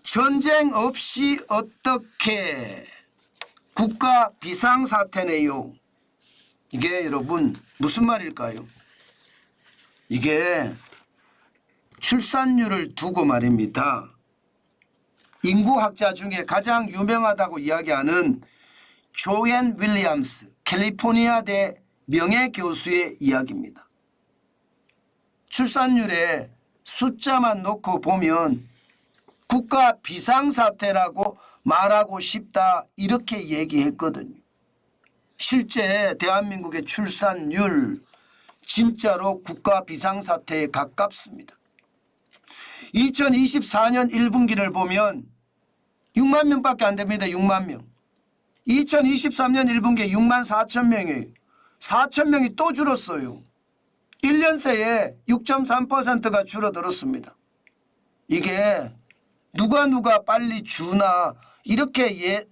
전쟁 없이 어떻게 국가 비상사태네요. 이게 여러분 무슨 말일까요? 이게 출산율을 두고 말입니다. 인구학자 중에 가장 유명하다고 이야기하는 조앤 윌리엄스 캘리포니아대 명예교수의 이야기입니다. 출산율에 숫자만 놓고 보면 국가 비상사태라고 말하고 싶다 이렇게 얘기했거든요. 실제 대한민국의 출산율 진짜로 국가 비상사태에 가깝습니다. 2024년 1분기를 보면 6만 명밖에 안 됩니다. 6만 명. 2023년 1분기에 6만 4천 명이에요. 4천 명이 또 줄었어요. 1년 새에 6.3%가 줄어들었습니다. 이게 누가 빨리 주나 이렇게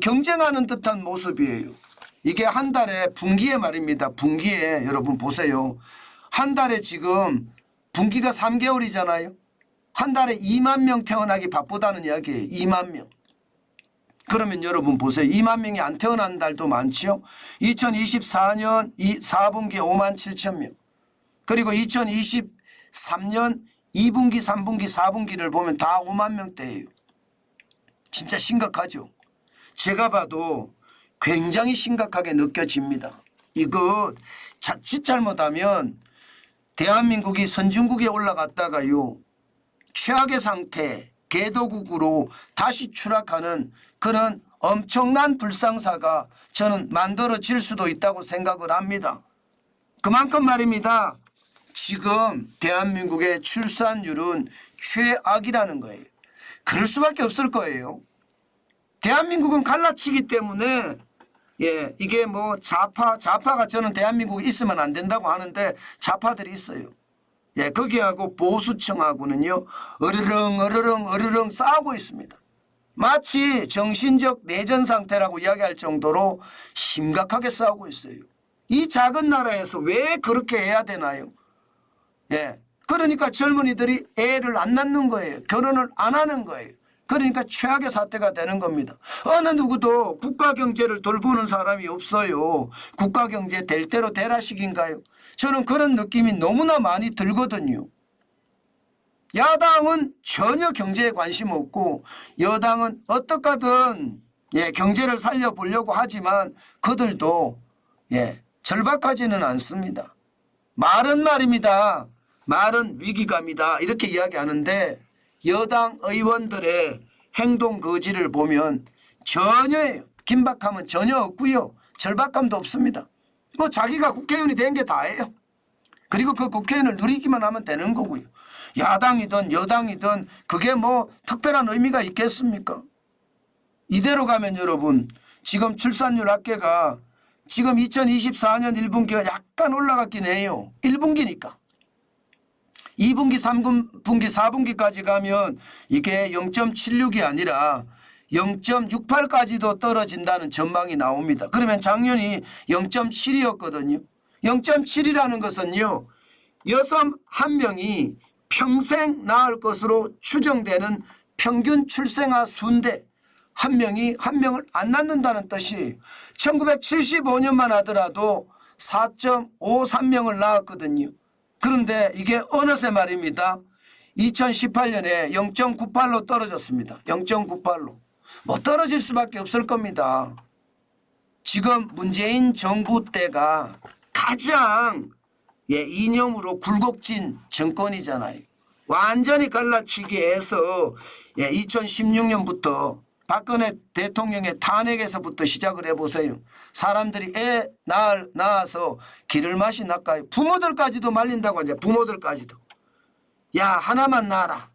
경쟁하는 듯한 모습이에요. 이게 한 달에 분기에 말입니다. 분기에 여러분 보세요. 한 달에 지금 분기가 3개월이잖아요. 한 달에 2만 명 태어나기 바쁘다는 이야기예요. 2만 명. 그러면 여러분 보세요. 2만 명이 안 태어난 달도 많지요. 2024년 4분기에 5만 7천 명. 그리고 2023년 2분기, 3분기, 4분기를 보면 다 5만 명대예요. 진짜 심각하죠. 제가 봐도 굉장히 심각하게 느껴집니다. 이거 자칫 잘못하면 대한민국이 선진국에 올라갔다가요. 최악의 상태, 개도국으로 다시 추락하는 그런 엄청난 불상사가 저는 만들어질 수도 있다고 생각을 합니다. 그만큼 말입니다. 지금 대한민국의 출산율은 최악이라는 거예요. 그럴 수밖에 없을 거예요. 대한민국은 갈라치기 때문에 이게 뭐 좌파가 저는 대한민국에 있으면 안 된다고 하는데 좌파들이 있어요. 거기하고 보수층하고는요 어르렁 싸우고 있습니다. 마치 정신적 내전 상태라고 이야기할 정도로 심각하게 싸우고 있어요. 이 작은 나라에서 왜 그렇게 해야 되나요? 그러니까 젊은이들이 애를 안 낳는 거예요. 결혼을 안 하는 거예요. 그러니까 최악의 사태가 되는 겁니다. 어느 누구도 국가 경제를 돌보는 사람이 없어요. 국가 경제 될 대로 되라식인가요? 저는 그런 느낌이 너무나 많이 들거든요. 야당은 전혀 경제에 관심 없고 여당은 어떻게든 경제를 살려보려고 하지만 그들도 절박하지는 않습니다. 말은 말입니다. 말은 위기감이다 이렇게 이야기하는데 여당 의원들의 행동 거지를 보면 전혀예요. 긴박함은 전혀 없고요. 절박감도 없습니다. 뭐 자기가 국회의원이 된 게 다예요. 그리고 그 국회의원을 누리기만 하면 되는 거고요. 야당이든 여당이든 그게 뭐 특별한 의미가 있겠습니까? 이대로 가면 여러분 지금 출산율 합계가 지금 2024년 1분기가 약간 올라갔긴 해요. 1분기니까. 2분기, 3분기, 4분기까지 가면 이게 0.76이 아니라 0.68까지도 떨어진다는 전망이 나옵니다. 그러면 작년이 0.7이었거든요. 0.7이라는 것은요. 여성 한 명이 평생 낳을 것으로 추정되는 평균 출생아 수인데 한 명이 한 명을 안 낳는다는 뜻이 1975년만 하더라도 4.53명을 낳았거든요. 그런데 이게 어느새 말입니다. 2018년에 0.98로 떨어졌습니다. 0.98로. 뭐 떨어질 수밖에 없을 겁니다. 지금 문재인 정부 때가 가장 이념으로 굴곡진 정권이잖아요. 완전히 갈라치기해서 2016년부터 박근혜 대통령의 탄핵에서부터 시작을 해보세요. 사람들이 애 낳아서 기를 맛이 날까요? 부모들까지도 말린다고 하죠. 부모들까지도. 야 하나만 낳아라.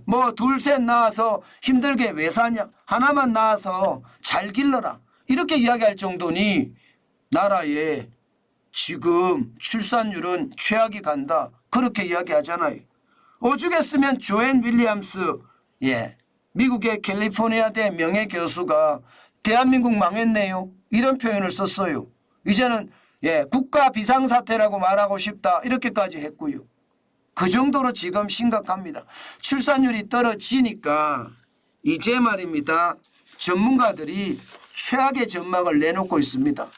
뭐 둘 셋 낳아서 힘들게 왜 사냐. 하나만 낳아서 잘 길러라. 이렇게 이야기할 정도니 나라에 지금 출산율은 최악이 간다. 그렇게 이야기하잖아요. 오죽했으면 조앤 윌리엄스 미국의 캘리포니아대 명예교수가 대한민국 망했네요. 이런 표현을 썼어요. 이제는 국가 비상사태라고 말하고 싶다. 이렇게까지 했고요. 그 정도로 지금 심각합니다. 출산율이 떨어지니까 이제 말입니다. 전문가들이 최악의 전망을 내놓고 있습니다.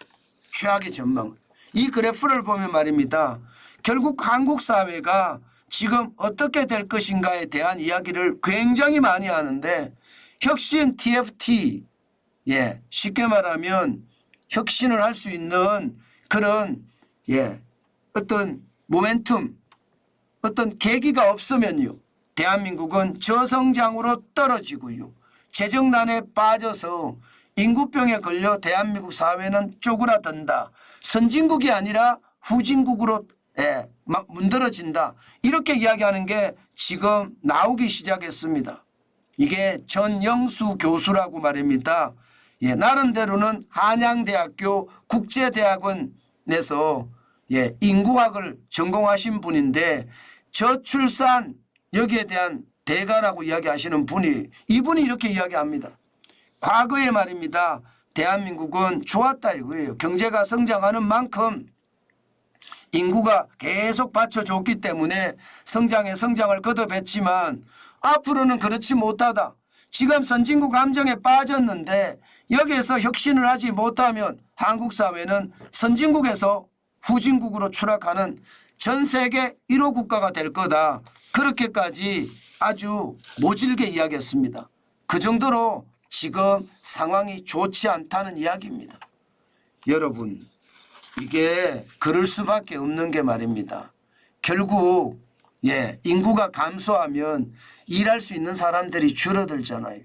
최악의 전망. 이 그래프를 보면 말입니다. 결국 한국 사회가 지금 어떻게 될 것인가에 대한 이야기를 굉장히 많이 하는데 혁신 TFT, 쉽게 말하면 혁신을 할 수 있는 그런 어떤 모멘텀, 어떤 계기가 없으면요. 대한민국은 저성장으로 떨어지고요. 재정난에 빠져서 인구병에 걸려 대한민국 사회는 쪼그라든다. 선진국이 아니라 후진국으로 문드러진다. 이렇게 이야기하는 게 지금 나오기 시작했습니다. 이게 전영수 교수라고 말입니다. 나름대로는 한양대학교 국제대학원에서 인구학을 전공하신 분인데 저출산 여기에 대한 대가라고 이야기하시는 분이 이분이 이렇게 이야기합니다. 과거에 말입니다. 대한민국은 좋았다 이거예요. 경제가 성장하는 만큼 인구가 계속 받쳐줬기 때문에 성장을 거듭했지만 앞으로는 그렇지 못하다. 지금 선진국 함정에 빠졌는데 여기에서 혁신을 하지 못하면 한국 사회는 선진국에서 후진국으로 추락하는 전 세계 1호 국가가 될 거다. 그렇게까지 아주 모질게 이야기했습니다. 그 정도로 지금 상황이 좋지 않다는 이야기입니다. 여러분, 이게 그럴 수밖에 없는 게 말입니다. 결국 인구가 감소하면 일할 수 있는 사람들이 줄어들잖아요.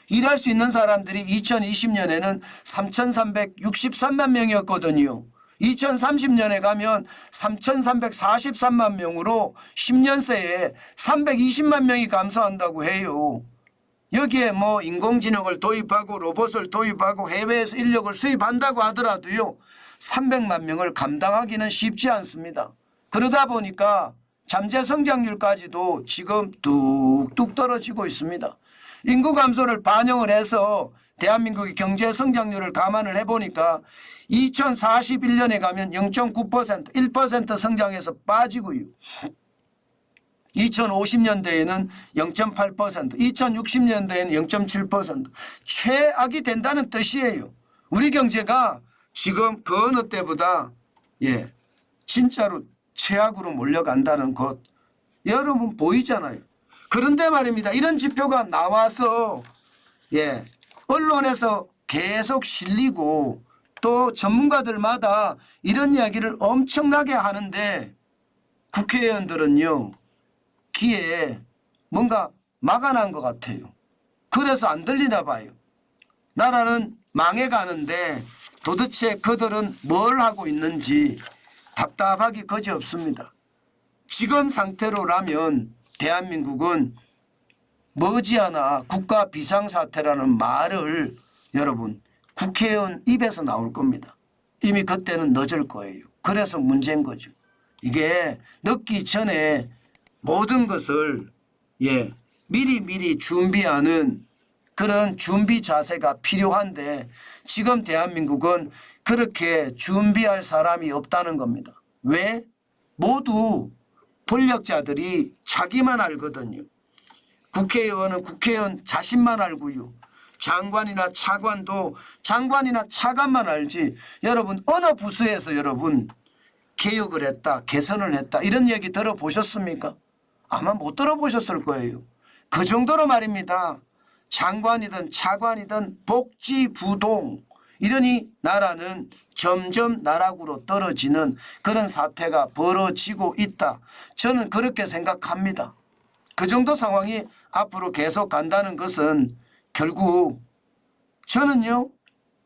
일할 수 있는 사람들이 2020년에는 3,363만 명이었거든요. 2030년에 가면 3,343만 명으로 10년 새에 320만 명이 감소한다고 해요. 여기에 뭐 인공지능을 도입하고 로봇을 도입하고 해외에서 인력을 수입한다고 하더라도요. 300만 명을 감당하기는 쉽지 않습니다. 그러다 보니까 잠재 성장률까지도 지금 뚝뚝 떨어지고 있습니다. 인구 감소를 반영을 해서 대한민국의 경제 성장률을 감안을 해보니까 2041년에 가면 0.9% 1% 성장해서 빠지고요. 2050년대에는 0.8% 2060년대에는 0.7% 최악이 된다는 뜻이에요. 우리 경제가 지금 그 어느 때보다 진짜로 최악으로 몰려간다는 것 여러분 보이잖아요. 그런데 말입니다. 이런 지표가 나와서 언론에서 계속 실리고 또 전문가들마다 이런 이야기를 엄청나게 하는데 국회의원들은요. 귀에 뭔가 막아난 것 같아요. 그래서 안 들리나 봐요. 나라는 망해가는데 도대체 그들은 뭘 하고 있는지 답답하기 거지없습니다. 지금 상태로라면 대한민국은 머지않아 국가 비상사태라는 말을 여러분 국회의원 입에서 나올 겁니다. 이미 그때는 늦을 거예요. 그래서 문제인 거죠. 이게 늦기 전에 모든 것을 미리 준비하는 그런 준비 자세가 필요한데 지금 대한민국은 그렇게 준비할 사람이 없다는 겁니다. 왜? 모두 권력자들이 자기만 알거든요. 국회의원은 국회의원 자신만 알고요. 장관이나 차관도 장관이나 차관만 알지. 여러분 어느 부서에서 여러분 개혁을 했다, 개선을 했다 이런 얘기 들어보셨습니까? 아마 못 들어보셨을 거예요. 그 정도로 말입니다. 장관이든 차관이든 복지부동 이러니 나라는 점점 나락으로 떨어지는 그런 사태가 벌어지고 있다. 저는 그렇게 생각합니다. 그 정도 상황이 앞으로 계속 간다는 것은 결국 저는요.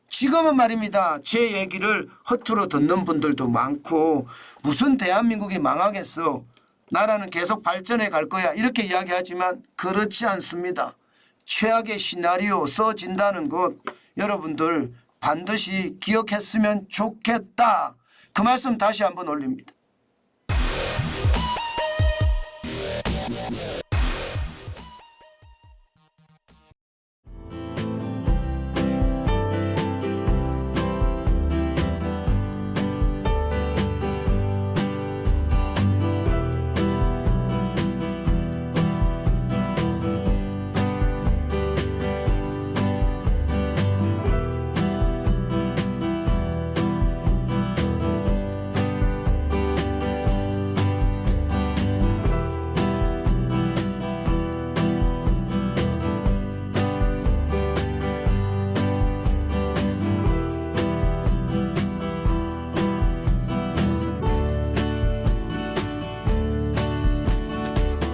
지금은 말입니다. 제 얘기를 허투루 듣는 분들도 많고 무슨 대한민국이 망하겠어. 나라는 계속 발전해 갈 거야. 이렇게 이야기하지만 그렇지 않습니다. 최악의 시나리오 써진다는 것 여러분들 반드시 기억했으면 좋겠다. 그 말씀 다시 한번 올립니다.